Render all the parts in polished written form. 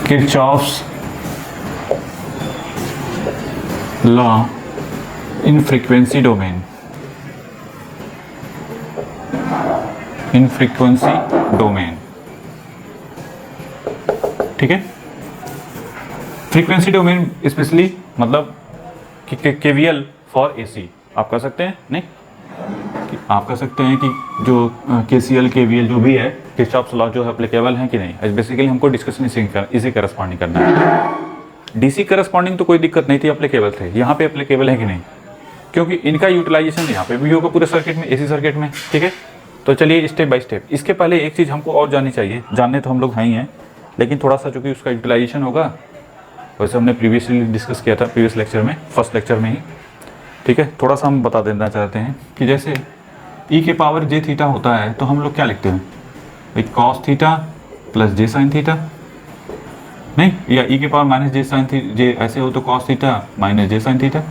Kirchhoff's law in frequency domain, in frequency domain, ठीक है। Frequency domain specially मतलब कि केवीएल फॉर एसी आप कर सकते हैं, नहीं कि आप कर सकते हैं कि जो केसीएल केवीएल जो भी है किरचॉफ्स लॉ जो है एप्लीकेबल है कि नहीं। बेसिकली हमको डिस्कशन इसी करस्पॉन्डिंग करना है। डीसी करस्पॉन्डिंग तो कोई दिक्कत नहीं थी, एप्लीकेबल थे। यहाँ पे एप्लीकेबल है कि नहीं, क्योंकि इनका यूटिलाइजेशन यहाँ पे भी होगा पूरे सर्किट में, एसी सर्किट में, ठीक है। तो चलिए स्टेप बाय स्टेप। इसके पहले एक चीज़ हमको और जाननी चाहिए, जानने तो हम लोग हैं ही हैं, लेकिन थोड़ा सा चूँकि उसका यूटिलाइजेशन होगा, वैसे हमने प्रीवियसली डिस्कस किया था प्रीवियस लेक्चर में, फर्स्ट लेक्चर में ही, ठीक है। थोड़ा सा हम बता देना चाहते हैं कि जैसे ई के पावर जे थीटा होता है तो हम लोग क्या लिखते हैं भाई, कॉस थीटा प्लस जे साइन थीटा, नहीं, या ई के पावर माइनस जे साइन थीटा, जे ऐसे हो तो कॉस थीटा माइनस जे साइन थीटा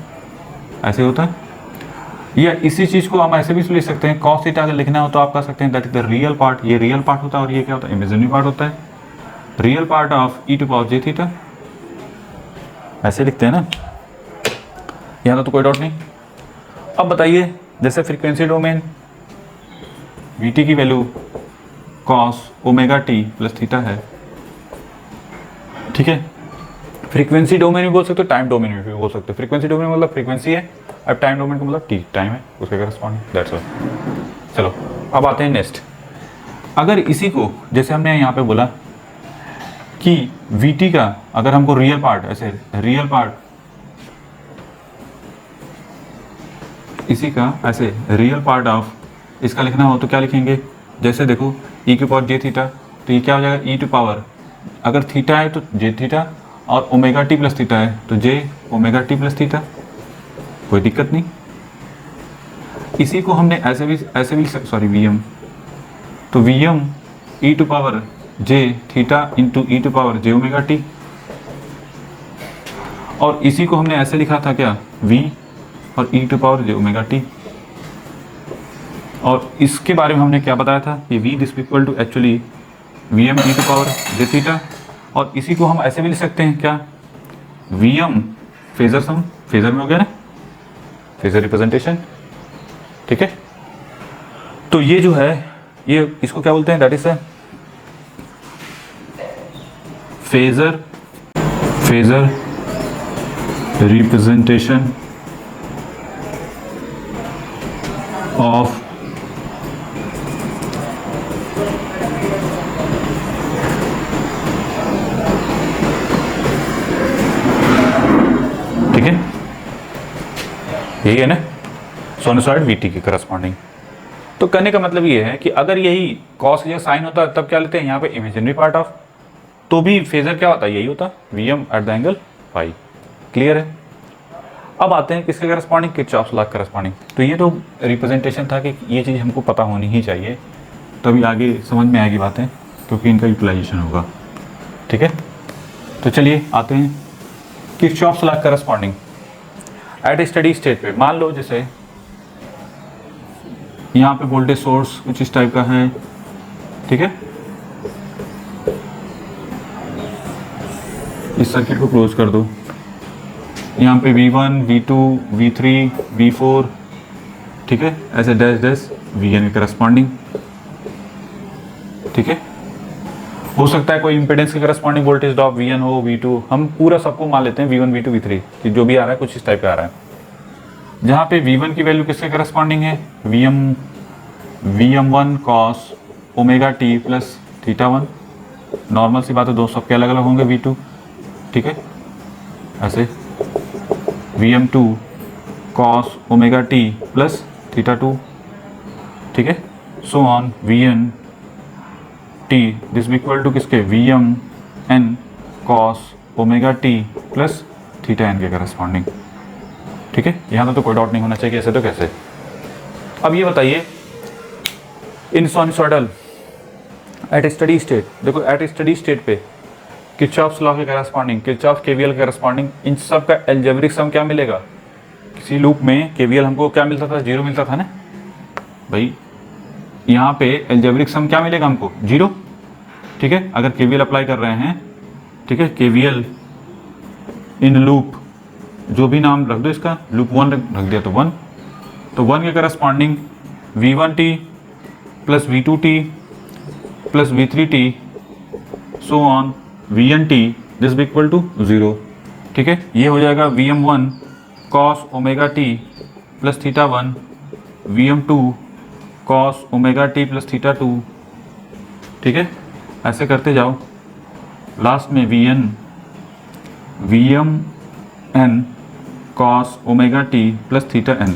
ऐसे होता है। या इसी चीज़ को हम ऐसे भी लिख सकते हैं, कॉस थीटा अगर लिखना हो तो आप कह सकते हैं that is the real part, ये रियल पार्ट होता है और ये क्या होता है, इमेजिनरी पार्ट होता है। Real part of e to power j theta ऐसे लिखते हैं ना, यहाँ तो कोई डाउट नहीं। अब बताइए, जैसे फ्रीक्वेंसी डोमेन वीटी की value cos omega t plus theta है, ठीक है। फ्रीक्वेंसी डोमेन भी बोल सकते हो, टाइम डोमेन भी बोल सकते हो। फ्रीक्वेंसी डोमेन मतलब फ्रीक्वेंसी है, अब टाइम डोमेन का मतलब टी टाइम है, उसके करस्पॉन्डिंग, दैट्स ऑल। चलो अब आते हैं नेक्स्ट। अगर इसी को जैसे हमने यहाँ पे बोला कि वीटी का अगर हमको रियल पार्ट, ऐसे रियल पार्ट इसी का ऐसे रियल पार्ट ऑफ इसका लिखना हो तो क्या लिखेंगे, जैसे देखो ई की पावर जे थीटा, तो ये क्या हो जाएगा, ई टू पावर अगर थीटा है तो जे थीटा, और ओमेगा टी प्लस थीटा है तो j omega t plus theta, कोई दिक्कत नहीं। इसी को हमने ऐसे भी सॉरी वी एम, तो V m e to power j theta into e to power j omega t, और इसी को हमने ऐसे लिखा था क्या, वी और e to power j omega t. और इसके बारे में हमने क्या बताया था कि V this equal to actually V m e to power j theta, और इसी को हम ऐसे भी लिख सकते हैं क्या, V m phasor sum, phasor में हो गया ना, फेजर रिप्रेजेंटेशन, ठीक है। तो ये जो है ये इसको क्या बोलते हैं, that is phasor representation of ठीक है, यही है ना साइनसॉइड वीटी के करस्पॉन्डिंग। तो कहने का मतलब ये है कि अगर यही कॉस या साइन होता है तब क्या लेते हैं यहाँ पे इमेजिनरी पार्ट ऑफ, तो भी फेजर क्या होता है, यही होता V m at the angle phi. Clear है। अब आते हैं किसके करस्पॉन्डिंग, किरचॉफ्स लॉ करस्पॉन्डिंग। तो ये तो रिप्रेजेंटेशन था कि ये चीज़ हमको पता होनी ही चाहिए, तभी आगे समझ में आएगी बातें, क्योंकि इनका यूटिलाइजेशन होगा, ठीक है। तो चलिए आते हैं किरचॉफ्स लॉ करस्पॉन्डिंग एट ए स्टडी स्टेट पे। मान लो जैसे यहाँ पे वोल्टेज सोर्स कुछ इस टाइप का है, ठीक है। इस सर्किट को क्लोज कर दो, यहाँ पे V1, V2, V3, V4, ठीक है, ऐसे डैश डैश Vn के करस्पॉन्डिंग, ठीक है। हो सकता है कोई इंपेडेंस के करस्पॉन्डिंग वोल्टेज ड्रॉप Vn हो, V2, हम पूरा सबको मान लेते हैं V1, V2, V3 कि जो भी आ रहा है कुछ इस टाइप का आ रहा है। जहाँ पे V1 की वैल्यू किसके करस्पॉन्डिंग है, Vm1 cos omega t plus theta 1, normal सी बात है, दो सबके अलग अलग होंगे V2, ठीक है। ऐसे Vm2 cos omega t plus theta 2, ठीक है। So on Vn t this equal to किसके, Vmn cos omega t plus theta n के करस्पॉन्डिंग, ठीक है। यहाँ तो कोई डाउट नहीं होना चाहिए, ऐसे तो कैसे। अब ये बताइए इन साइनसॉइडल एट स्टडी स्टेट, देखो एट स्टडी स्टेट पे किरचॉफ्स लॉ के करस्पॉन्डिंग, किरचॉफ केवीएल के करस्पॉन्डिंग, इन सब का एल्जेब्रिक सम क्या मिलेगा। किसी लूप में केवीएल हमको क्या मिलता था, 0 मिलता था ना भाई, यहाँ पे एल्जेब्रिक सम क्या मिलेगा हमको, 0, ठीक है। अगर केवीएल अप्लाई कर रहे हैं ठीक है, KVL इन लूप, जो भी नाम रख दो इसका, लूप 1 रख दिया तो 1, तो 1 के corresponding V1t plus V2t plus V3t so on Vnt this be equal to 0। ठीक है, ये हो जाएगा Vm1 cos omega t plus theta 1, Vm2 cos omega t plus theta 2। ठीक है, ऐसे करते जाओ, लास्ट में Vmn cos omega t plus theta n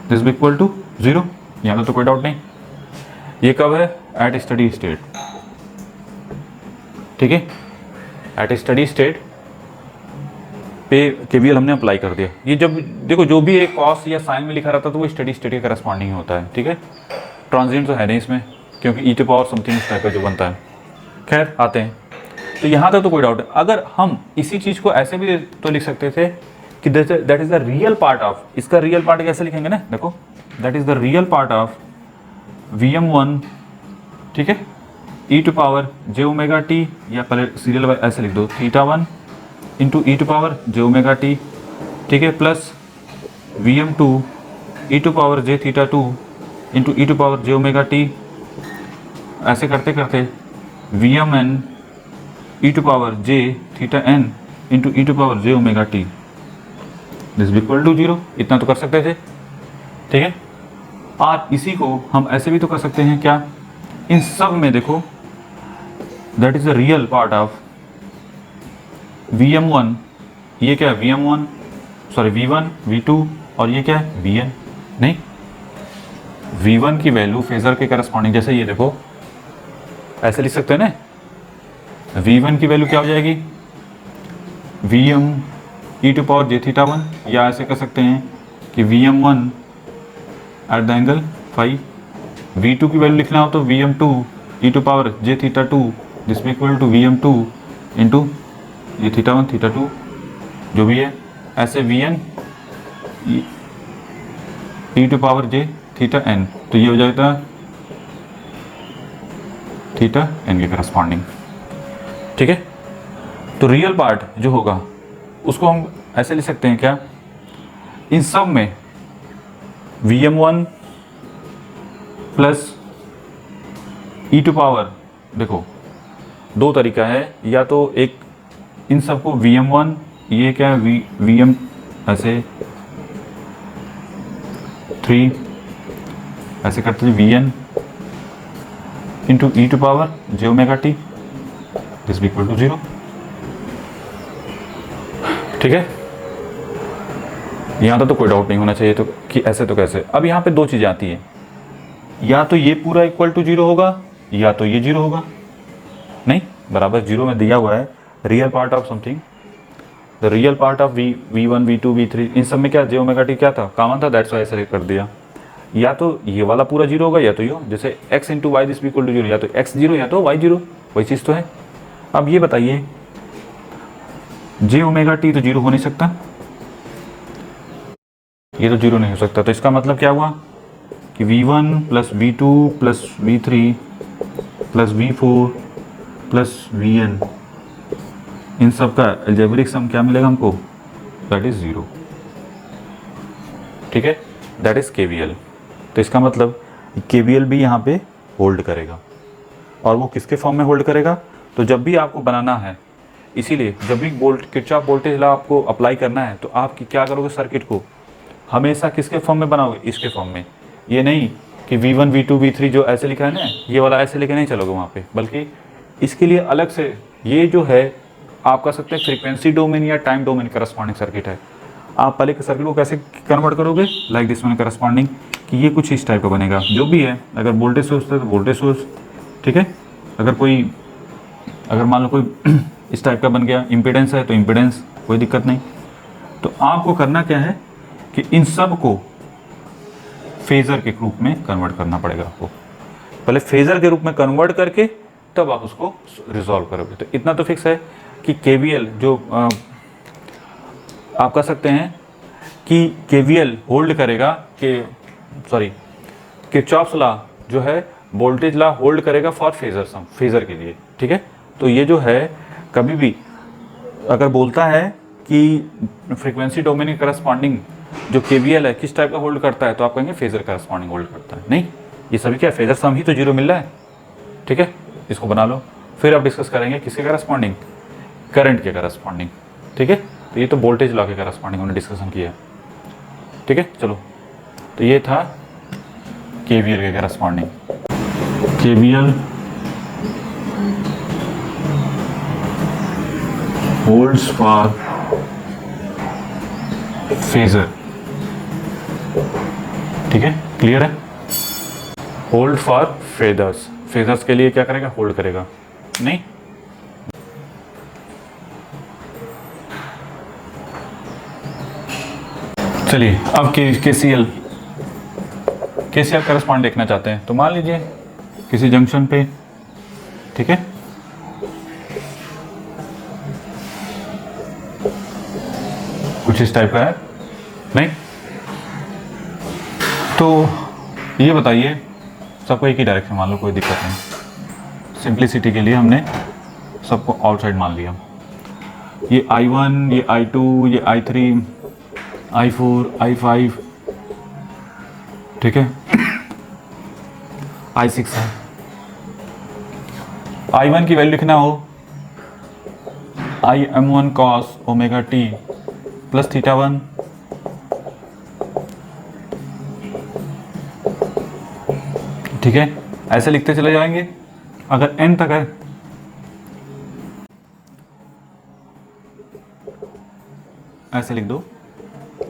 this be equal to 0। यहाँ तो कोई डाउट नहीं। ये कब है? At steady state. ठीक है, एट स्टडी स्टेट पे KVL हमने अप्लाई कर दिया। ये जब देखो जो भी एक कॉस या साइन में लिखा रहता है तो वो स्टडी स्टेट के करस्पॉन्डिंग होता है। ठीक है, ट्रांजिएंट तो है नहीं इसमें, क्योंकि ई टू पावर समथिंग इस टाइप का जो बनता है। खैर आते हैं, तो यहाँ तक तो कोई डाउट है। अगर हम इसी चीज़ को ऐसे भी तो लिख सकते थे कि that is the real part of, इसका रियल पार्ट कैसे लिखेंगे ना, देखो that is the real part of Vm1, ठीक है, e to power j omega t, या पहले सीरियल वाइज ऐसे लिख दो, theta 1 into e to power j omega t, ठीक है, plus Vm2 e to power j theta 2 into e to power j omega t. ऐसे करते करते Vmn E to power j theta n into e to power j omega t this be equal to 0। इतना तो कर सकते थे। ठीक है, और इसी को हम ऐसे भी तो कर सकते हैं, क्या, इन सब में देखो that is the real part of Vm1, ये क्या है Vm1, सॉरी V1 V2, और ये क्या है Vn, नहीं, V1 की वैल्यू फेजर के करस्पॉन्डिंग, जैसे ये देखो ऐसे लिख सकते हैं ना, V1 की वैल्यू क्या हो जाएगी Vm e to power j theta 1, या ऐसे कर सकते हैं कि Vm1 eight the angle phi. V2 की वैल्यू लिखना हो तो Vm2 e to power j theta 2 this be equal to Vm2 into ये थीटा 1 थीटा 2 जो भी है, ऐसे Vn e to power j theta n, तो ये हो जाएगा थीटा n के करस्पॉन्डिंग। ठीक है, तो रियल पार्ट जो होगा उसको हम ऐसे लिख सकते हैं, क्या, इन सब में Vm1 plus E to power, देखो दो तरीका है, या तो एक इन सबको Vm1, ये क्या है Vm ऐसे 3 ऐसे करते हैं Vn into e to power j omega t this be equal to 0। ठीक है, यहाँ तो कोई डाउट नहीं होना चाहिए तो कि ऐसे तो कैसे। अब यहाँ पे दो चीज़ें आती हैं, या तो ये पूरा इक्वल टू 0 होगा, या तो ये 0 होगा। नहीं, बराबर 0 में दिया हुआ है real part of something, the real part of V1 V2 V3, इन सब में क्या जे ओमेगा टी क्या था, कॉमन था, दैट्स वाई ऐसे कर दिया। या तो ये वाला पूरा 0 होगा, या तो ये, जैसे x into y this equal to 0, या तो x 0 या तो y 0, वही चीज़ तो है। अब ये बताइए, जे ओमेगा टी तो 0 हो नहीं सकता, ये तो 0 नहीं हो सकता, तो इसका मतलब क्या हुआ कि V1 plus V2 plus V3 plus V4 plus Vn, इन सब का अलजेब्रिक सम क्या मिलेगा हमको, दैट इज 0। ठीक है, दैट इज KVL। तो इसका मतलब KVL भी यहाँ पे होल्ड करेगा, और वो किसके फॉर्म में होल्ड करेगा, तो जब भी आपको बनाना है, इसीलिए जब भी किरचॉफ वोल्टेज लॉ आपको अप्लाई करना है तो आप क्या करोगे, सर्किट को हमेशा किसके फॉर्म में बनाओगे, इसके फॉर्म में। ये नहीं कि V1 V2 V3 जो ऐसे लिखा है ना, ये वाला ऐसे लेके नहीं चलोगे वहाँ पे, बल्कि इसके लिए अलग से ये जो है आप कह सकते हैं फ्रीक्वेंसी डोमेन या टाइम डोमेन करस्पॉन्डिंग सर्किट है। आप पहले के सर्किट को कैसे कन्वर्ट करोगे, लाइक दिस वन करस्पॉन्डिंग, कि ये कुछ इस टाइप का बनेगा, जो भी है। अगर वोल्टेज सोर्स है तो वोल्टेज सोर्स, ठीक है, अगर मान लो कोई इस टाइप का बन गया, इम्पीडेंस है तो इम्पीडेंस, कोई दिक्कत नहीं। तो आपको करना क्या है कि इन सब को फेजर के रूप में कन्वर्ट करना पड़ेगा आपको, पहले फेजर के रूप में कन्वर्ट करके तब आप उसको रिजॉल्व करोगे। तो इतना तो फिक्स है कि KVL जो आप कह सकते हैं कि KVL होल्ड करेगा, किरचॉफ्स लॉ जो है वोल्टेज लॉ होल्ड करेगा फॉर फेजर सम, फेजर के लिए। ठीक है, तो ये जो है कभी भी अगर बोलता है कि फ्रीक्वेंसी डोमेन के करस्पॉन्डिंग जो केवीएल है किस टाइप का होल्ड करता है, तो आप कहेंगे फेजर करस्पॉन्डिंग होल्ड करता है। नहीं, ये सभी क्या फेजर सम ही तो 0 मिल रहा है। ठीक है, इसको बना लो। फिर अब डिस्कस करेंगे किसके करस्पॉन्डिंग, करंट के करस्पॉन्डिंग। ठीक है, तो ये तो वोल्टेज लॉ के करस्पॉन्डिंग हमने डिस्कशन किया। ठीक है, चलो, तो ये था केवीएल के corresponding. KVL holds for phasor. ठीक है, क्लियर है। होल्ड फॉर फेजर्स, फेजर्स के लिए क्या करेगा, होल्ड करेगा। नहीं, चलिए अब केसीएल करस्पॉन्ड देखना चाहते हैं। तो मान लीजिए किसी जंक्शन पे, ठीक है, कुछ इस टाइप का है। नहीं, तो ये बताइए, सबको एक ही डायरेक्शन मान लो, कोई दिक्कत नहीं। सिंप्लिसिटी के लिए हमने सबको आउटसाइड मान लिया। ये I1, ये I2, ये I3, I4, I5, ठीक है, I6 है। I1 की वैल्यू लिखना हो Im1 cos omega t plus θ1, ठीक है, ऐसे लिखते चले जाएंगे। अगर n तक है ऐसे लिख दो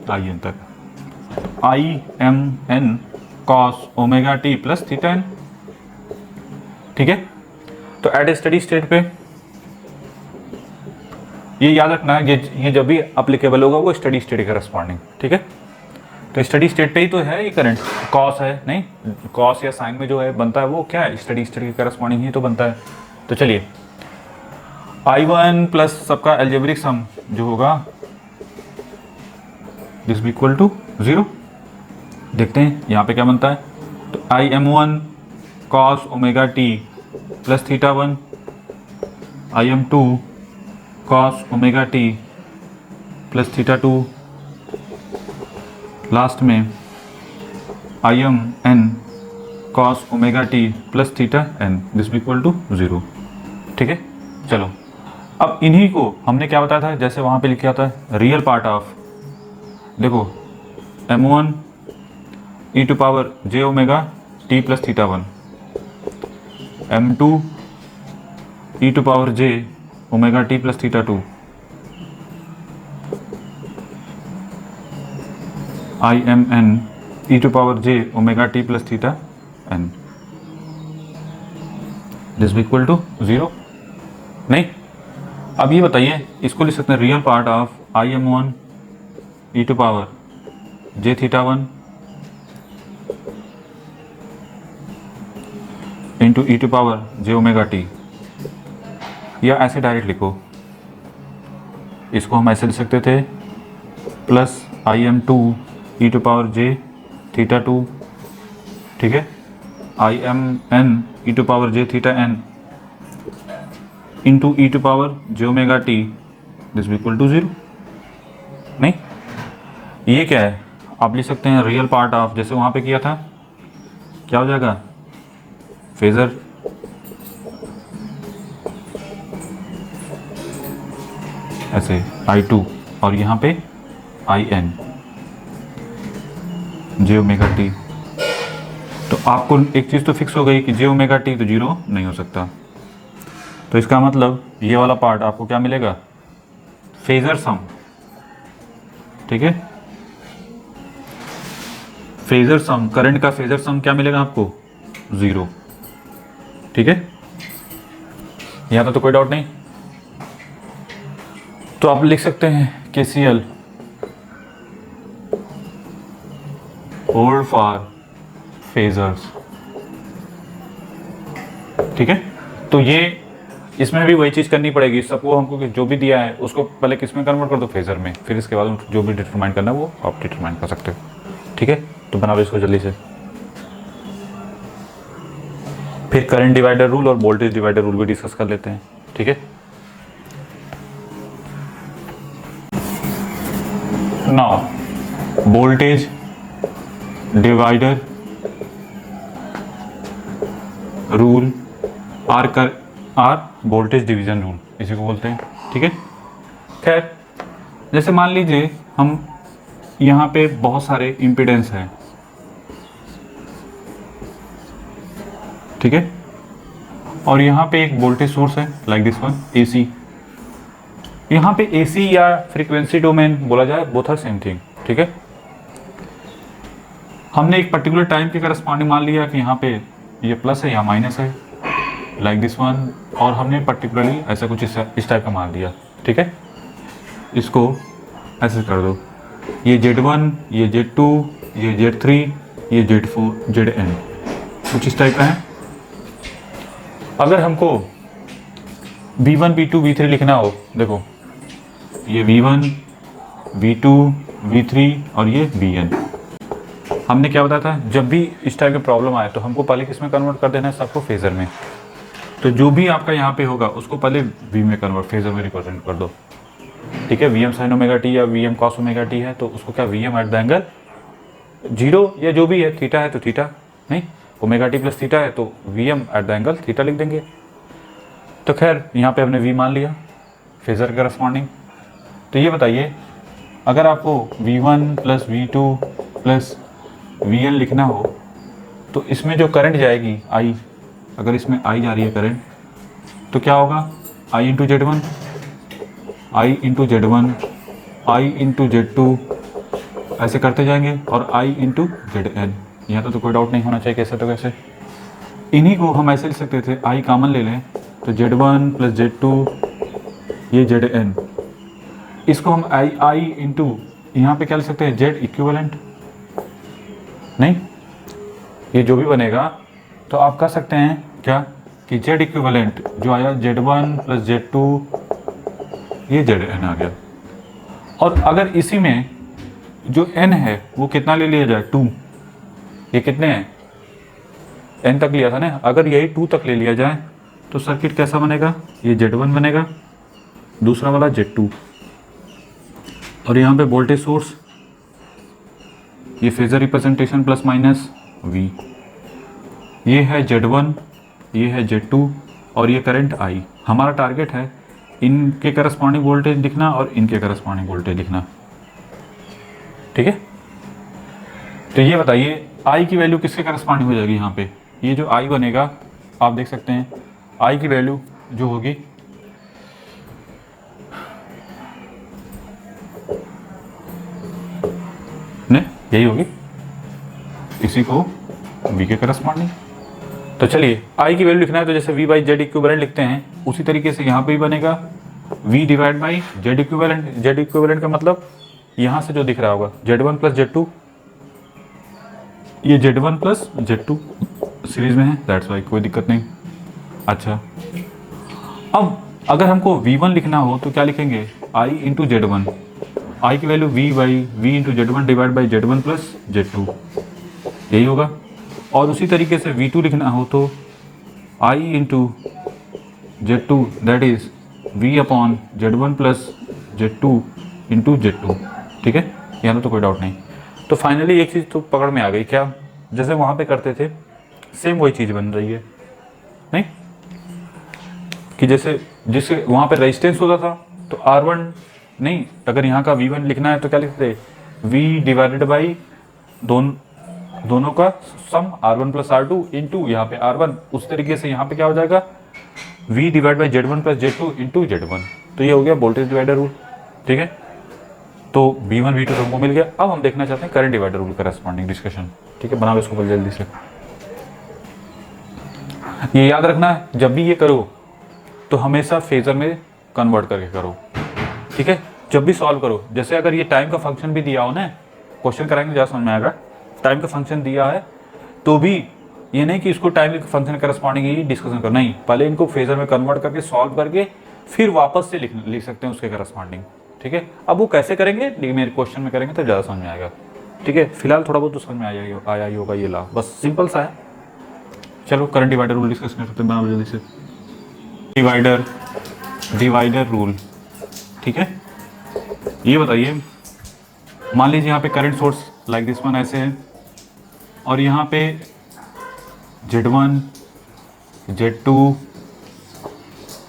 in तक, Imn cos omega t plus θn। ठीक है, तो एट स्टडी स्टेट पे ये याद रखना, ये जब भी अप्लीकेबल होगा वो स्टडी स्टेट के करस्पॉन्डिंग। ठीक है, तो स्टडी स्टेट पे ही तो है ये करंट, कॉस है, नहीं कॉस या साइन में जो है बनता है वो क्या है, स्टडी स्टेट के करस्पॉन्डिंग ही तो बनता है। तो चलिए I1 प्लस सबका एल्जेब्रिक सम जो होगा दिस बी इक्वल टू 0। देखते हैं यहाँ पे क्या बनता है। तो Im1 cos omega t plus θ1, Im2 cos omega t plus θ2, last में Imn cos omega t plus θn, this be equal to 0। ठीक है, चलो अब इन्हीं को हमने क्या बताया था, जैसे वहाँ पे लिखा था रियल पार्ट ऑफ, देखो m1 e to power j omega t plus θ1, m2 e to power j omega t plus θ2, Imn e to power j omega t plus θn, this be equal to 0। नहीं, अब ये बताइए, इसको लिख सकते हैं real part of Im1 e to power j θ1 into e to power j omega t, या ऐसे डायरेक्ट लिखो, इसको हम ऐसे लिख सकते थे plus Im2 e to power j θ2, ठीक है, Imn e to power j θn into e to power j omega t, this be equal to 0। नहीं, ये क्या है, आप लिख सकते हैं रियल पार्ट ऑफ, जैसे वहाँ पे किया था, क्या हो जाएगा, फेजर ऐसे I2 और यहाँ पे In j ओमेगा t। तो आपको एक चीज़ तो फिक्स हो गई कि j ओमेगा t तो 0 नहीं हो सकता। तो इसका मतलब ये वाला पार्ट आपको क्या मिलेगा, फेजर सम। ठीक है, फेजर सम, करंट का फेजर सम क्या मिलेगा आपको, 0। ठीक है, यहाँ तो कोई डाउट नहीं। तो आप लिख सकते हैं KCL होल्ड फॉर फेजर्स। ठीक है, तो ये इसमें भी वही चीज़ करनी पड़ेगी, सबको हमको जो भी दिया है उसको पहले किस में कन्वर्ट कर दो, फेजर में, फिर इसके बाद जो भी डिटरमाइन करना है वो आप डिटरमाइन कर सकते हो। ठीक है, तो बना लो इसको जल्दी से। फिर करंट डिवाइडर रूल और वोल्टेज डिवाइडर रूल भी डिस्कस कर लेते हैं। ठीक है, now voltage divider rule or voltage division rule इसी को बोलते हैं, ठीक है। खैर, जैसे मान लीजिए हम यहाँ पे बहुत सारे इम्पीडेंस हैं, ठीक है, और यहाँ पे एक वोल्टेज सोर्स है लाइक दिस वन एसी। यहाँ पे एसी या फ्रीक्वेंसी डोमेन बोला जाए, बोथ आर सेम थिंग, ठीक है। हमने एक पर्टिकुलर टाइम के करस्पॉन्डिंग मान लिया कि यहाँ पे ये प्लस है या माइनस है लाइक दिस वन, और हमने पर्टिकुलरली ऐसा कुछ इस टाइप का मान दिया, ठीक है। इसको ऐसे कर दो, ये Z1, ये Z2, ये Z3, ये Z4, Zn, कुछ इस टाइप का है। अगर हमको V1, V2, V3 लिखना हो, देखो ये V1, V2, V3 और ये Vn। हमने क्या बताया था, जब भी इस टाइप की प्रॉब्लम आए तो हमको पहले किस में कन्वर्ट कर देना है, सबको फेजर में। तो जो भी आपका यहाँ पे होगा उसको पहले V में कन्वर्ट, फेजर में रिप्रेजेंट कर दो, ठीक है। Vm sin ओमेगा टी या Vm cos ओमेगा टी है तो उसको क्या Vm एट द एंगल 0 या जो भी है, थीटा है तो थीटा, नहीं ओमेगा टी प्लस थीटा है तो Vm eight the angle theta लिख देंगे। तो खैर यहाँ पे हमने V मान लिया फेजर के करस्पॉन्डिंग। तो ये बताइए, अगर आपको V1 plus V2 plus Vn लिखना हो तो इसमें जो करंट जाएगी I, अगर इसमें I जा रही है करंट, तो क्या होगा I into Z1, I into Z1, I into Z2, ऐसे करते जाएंगे, और I इंटू Zn। यहाँ तो कोई डाउट नहीं होना चाहिए कैसे तो कैसे। इन्हीं को हम ऐसे लिख सकते थे, I कॉमन ले लें तो Z1 प्लस Z2, ये Zn। इसको हम I इंटू यहाँ पे क्या लिख सकते हैं, Z इक्विवेलेंट, नहीं ये जो भी बनेगा तो आप कह सकते हैं क्या कि Z इक्विवेलेंट जो आया Z1 प्लस Z2, ये Zn आ गया। और अगर इसी में जो n है वो कितना ले लिया जाए, 2, ये कितने हैं, n तक लिया था ना, अगर यही 2 तक ले लिया जाए तो सर्किट कैसा बनेगा, ये Z1 बनेगा, दूसरा वाला Z2, और यहाँ पे वोल्टेज सोर्स, ये phasor representation plus minus V, ये है Z1, ये है Z2 और ये करंट I। हमारा टारगेट है इनके करस्पॉन्डिंग वोल्टेज लिखना और इनके करस्पॉन्डिंग वोल्टेज लिखना, ठीक है। तो ये बताइए I की वैल्यू किसके करस्पॉन्डिंग हो जाएगी, यहाँ पे ये जो I बनेगा आप देख सकते हैं, I की वैल्यू जो होगी ने यही होगी, इसी को V के करस्पॉन्डिंग। तो चलिए I की वैल्यू लिखना है तो जैसे V बाई जेड इक्विवेलेंट लिखते हैं उसी तरीके से यहाँ पे भी बनेगा V divide by Z equivalent. Z equivalent का मतलब यहाँ से जो दिख रहा होगा Z1 प्लस Z2, ये Z1 प्लस Z2 सीरीज में है, दैट्स वाई कोई दिक्कत नहीं। अच्छा, अब अगर हमको V1 लिखना हो तो क्या लिखेंगे, I इंटू Z1, I की value V into Z1 divide by Z1 plus Z2, यही होगा। और उसी तरीके से V2 लिखना हो तो I into Z2 that is V upon Z1 plus Z2 into Z2, ठीक है, यहाँ तो कोई डाउट नहीं। तो फाइनली एक चीज़ तो पकड़ में आ गई, क्या जैसे वहाँ पे करते थे सेम वही चीज़ बन रही है, नहीं कि जैसे जिससे वहाँ पे रेजिस्टेंस होता था तो R1 नहीं, अगर यहाँ का V1 लिखना है तो क्या लिखते, V डिवाइडेड बाई दोनों का सम R1 प्लस R2 इंटू यहाँ पे R1। उस तरीके से यहाँ पे क्या हो जाएगा, V divide by Z1 plus Z2 into Z1। तो ये हो गया वोल्टेज डिवाइडर रूल, ठीक है। तो V1 V2 हमको मिल गया। अब हम देखना चाहते हैं current divider rule corresponding discussion, ठीक है। बनाओ इसको जल्दी से। ये याद रखना है, जब भी ये करो तो हमेशा फेजर में कन्वर्ट करके करो, ठीक है। जब भी सॉल्व करो, जैसे अगर ये टाइम का फंक्शन भी दिया हो ना, क्वेश्चन कराएंगे ज़्यादा समझ में आएगा। टाइम का फंक्शन दिया है तो भी ये नहीं कि इसको टाइम के फंक्शन करस्पॉन्डिंग ही डिस्कशन करना, नहीं, पहले इनको फेजर में कन्वर्ट करके सॉल्व करके फिर वापस से लिख सकते हैं उसके करस्पॉन्डिंग, ठीक है। अब वो कैसे करेंगे लेकिन मेरे क्वेश्चन में करेंगे तो ज़्यादा समझ में आएगा, ठीक है। फिलहाल थोड़ा बहुत तो समझ में आया ही होगा, ये ला बस सिंपल सा है। चलो करंट डिवाइडर रूल डिस्कस कर सकते हैं बनाओ जल्दी से। डिवाइडर रूल, ठीक है। ये बताइए मान लीजिए यहाँ पे current source like this one ऐसे है, और यहाँ पे Z1 Z2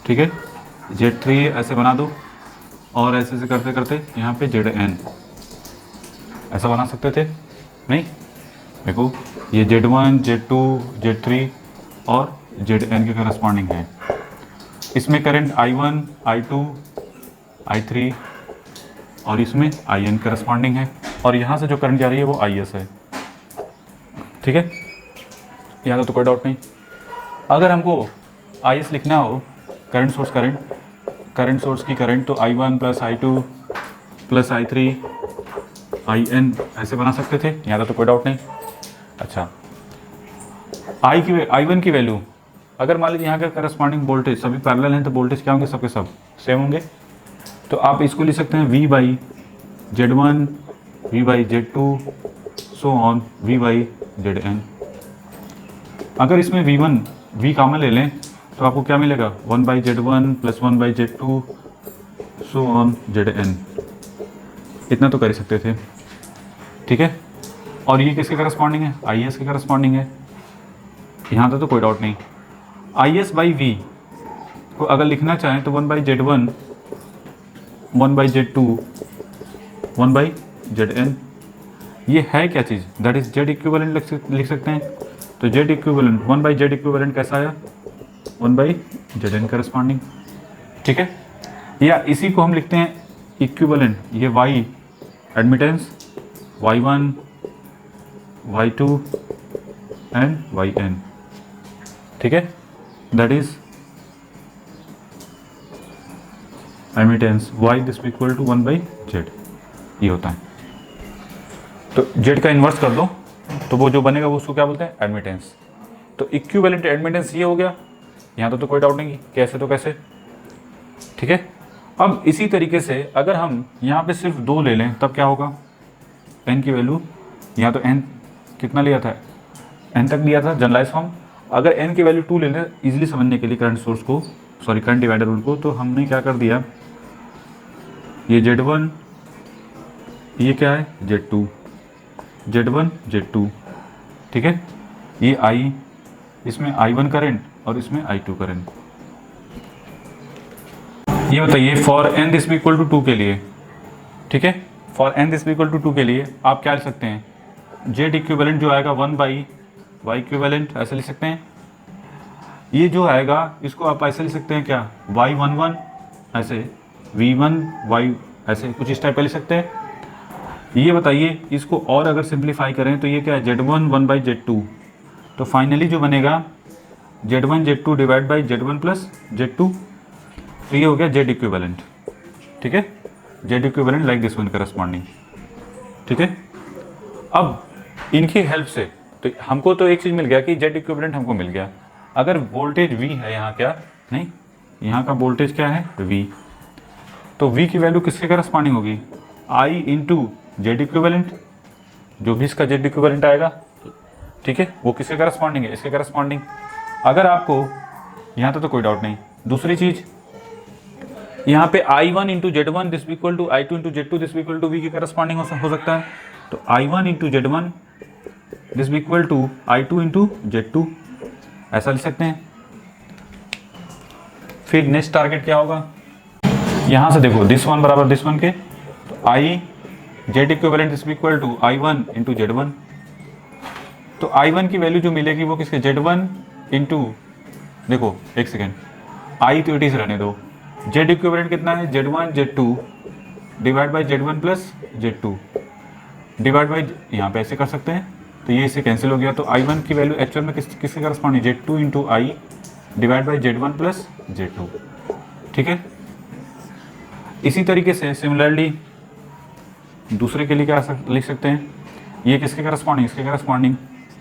ठीक है, Z3 ऐसे बना दो, और ऐसे ऐसे करते करते यहाँ पे Zn ऐसा बना सकते थे नहीं? देखो ये Z1 Z2 Z3 और Zn के करस्पॉन्डिंग है। इसमें करंट I1 I2 I3 और इसमें In करस्पॉन्डिंग है, और यहाँ से जो करंट जा रही है वो Is है। ठीक है, यहाँ तो कोई डाउट नहीं। अगर हमको Is लिखना हो, करंट सोर्स की करंट, तो I1 plus I2 plus I3 In ऐसे बना सकते थे, यहाँ तो कोई डाउट नहीं। अच्छा, I1 की वैल्यू, अगर मान लीजिए यहाँ का करस्पॉन्डिंग वोल्टेज सभी पैरेलल हैं तो वोल्टेज क्या होंगे, सबके सब सेम होंगे। तो आप इसको लिख सकते हैं V by Z1 V by Z2 so on V by Zn। अगर इसमें V कॉमन ले लें तो आपको क्या मिलेगा, 1 by Z1 plus 1 by Z2 so on Zn। इतना तो कर ही सकते थे। ठीक है, और ये किसके करस्पॉन्डिंग है, Is के करस्पॉन्डिंग है, यहाँ तो कोई डाउट नहीं। Is बाई V को अगर लिखना चाहें तो 1 by Z1 1 by Z2 1 by Zn। ये है क्या चीज़, दैट इज Z इक्विवेलेंट लिख सकते हैं। तो Z equivalent 1 by Z equivalent कैसा आया, 1 बाई Zn करस्पॉन्डिंग। ठीक है, या इसी को हम लिखते हैं इक्विवेलेंट, ये Y admittance Y1 Y2 and Yn। ठीक है, that is admittance Y this equal to 1 by Z, ये होता है। तो Z का इन्वर्स कर दो तो वो जो बनेगा वो उसको क्या बोलते हैं, एडमिटेंस। तो इक्विवेलेंट एडमिटेंस ये हो गया, यहाँ तो कोई डाउट नहीं कैसे तो कैसे। ठीक है, अब इसी तरीके से अगर हम यहाँ पे सिर्फ 2 ले लें तब क्या होगा, n की वैल्यू, यहाँ तो n कितना लिया था, n तक लिया था जनरलाइज फॉर्म। अगर n की वैल्यू 2 ले लें इजीली समझने के लिए करंट सोर्स को, सॉरी करंट डिवाइडर रूल को, तो हमने क्या कर दिया, ये Z1 ये क्या है Z2 Z1 Z2। ठीक है, ये I, इसमें I1 करंट और इसमें I2 करंट। ये बताइए for n this be equal to 2 के लिए, ठीक है, for n this be equal to 2 के लिए आप क्या लिख सकते हैं, Z इक्विवेलेंट जो आएगा 1 बाई Y इक्विवेलेंट ऐसे लिख सकते हैं। ये जो आएगा इसको आप ऐसे लिख सकते हैं क्या, Y11 ऐसे, V1 Y ऐसे कुछ इस टाइप का लिख सकते हैं। ये बताइए इसको और अगर सिंप्लीफाई करें तो ये क्या है, Z1 1 बाई Z2। तो फाइनली जो बनेगा Z1 Z2 divide by Z1 plus Z2। तो ये हो गया Z इक्विवेलेंट। ठीक है, Z equivalent like this one corresponding. ठीक है, अब इनकी हेल्प से तो हमको तो एक चीज़ मिल गया कि Z इक्विवेलेंट हमको मिल गया। अगर वोल्टेज V है यहाँ, क्या नहीं, यहाँ का वोल्टेज क्या है V, तो V की वैल्यू किसके करस्पॉन्डिंग होगी, I इंटू Z इक्विवेलेंट, जो भी इसका Z इक्विवेलेंट आएगा। ठीक है, वो किसके करस्पॉन्डिंग है, इसके करस्पॉन्डिंग। अगर आपको यहाँ तो कोई डाउट नहीं। दूसरी चीज़ यहाँ पे I1 into Z1 this equal to I2 into Z2 this equal to V की करस्पॉन्डिंग हो सकता है। तो I1 into Z1 this equal to I2 into Z2 ऐसा लिख सकते हैं। फिर नेक्स्ट टारगेट क्या होगा, यहाँ से देखो दिस वन बराबर दिस वन के, तो I Z equivalent this equal to I1 into Z1। तो I1 की वैल्यू जो मिलेगी वो किसके, Z1 इंटू, देखो एक सेकेंड, I तो 80 से रहने दो, Z इक्विवेलेंट कितना है, Z1 Z2 divide by Z1 plus Z2 divide by, यहाँ पे ऐसे कर सकते हैं तो ये इससे कैंसिल हो गया। तो I1 की वैल्यू एक्चुअल में किसके corresponding, Z2 into I divide by Z1 plus Z2। ठीक है, इसी तरीके से सिमिलरली दूसरे के लिए क्या लिख सकते हैं, ये किसके करस्पॉन्डिंग, इसके करस्पॉन्डिंग।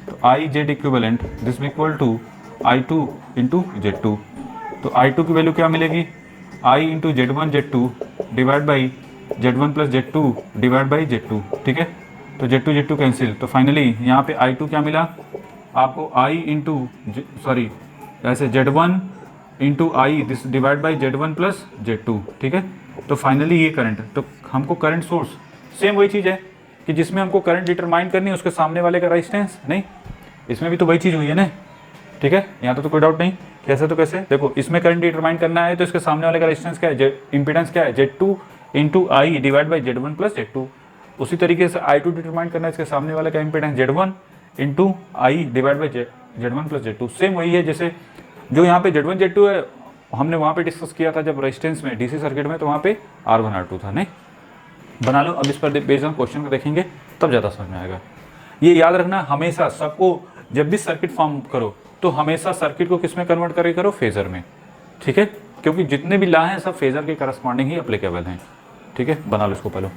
तो I Z equivalent this equal to I2 into Z2। तो I2 की वैल्यू क्या मिलेगी, I into Z1 Z2 divide by Z1 plus Z2 divide by Z2। ठीक है, तो Z2 कैंसिल। तो फाइनली यहाँ पे I2 क्या मिला आपको, I इंटू सॉरी ऐसे Z1 into I this divide by Z1 plus Z2। ठीक है, तो फाइनली ये करंट, तो हमको करंट सोर्स सेम वही चीज़ है, कि जिसमें हमको करंट डिटरमाइन करनी है उसके सामने वाले का रेजिस्टेंस, नहीं इसमें भी तो वही चीज़ हुई है ना, ठीक है, यहाँ तो कोई डाउट नहीं। कैसे तो कैसे, देखो इसमें करंट डिटरमाइन करना है तो इसके सामने वाले का रेजिस्टेंस क्या है, इंपीडेंस क्या है, Z2 into I divide by Z1 plus Z2। उसी तरीके से I2 डिटरमाइन करना है इसके सामने वाले का impedance Z1 into I divide by Z1 plus Z2। Same वही है जैसे जो यहाँ पे Z1 Z2 है, हमने वहाँ पे डिस्कस किया था जब रेजिस्टेंस में डीसी सर्किट में, तो वहाँ पे R1 R2 था, नहीं बना लो। अब इस पर बेस्ड ऑन क्वेश्चन को देखेंगे तब ज़्यादा समझ में आएगा। ये याद रखना हमेशा, सबको जब भी सर्किट फॉर्म करो तो हमेशा सर्किट को किस में कन्वर्ट करके करो, फेजर में, ठीक है, क्योंकि जितने भी लॉ हैं सब फेजर के करस्पॉन्डिंग ही अप्लीकेबल हैं, ठीक है। बना लो इसको पहले।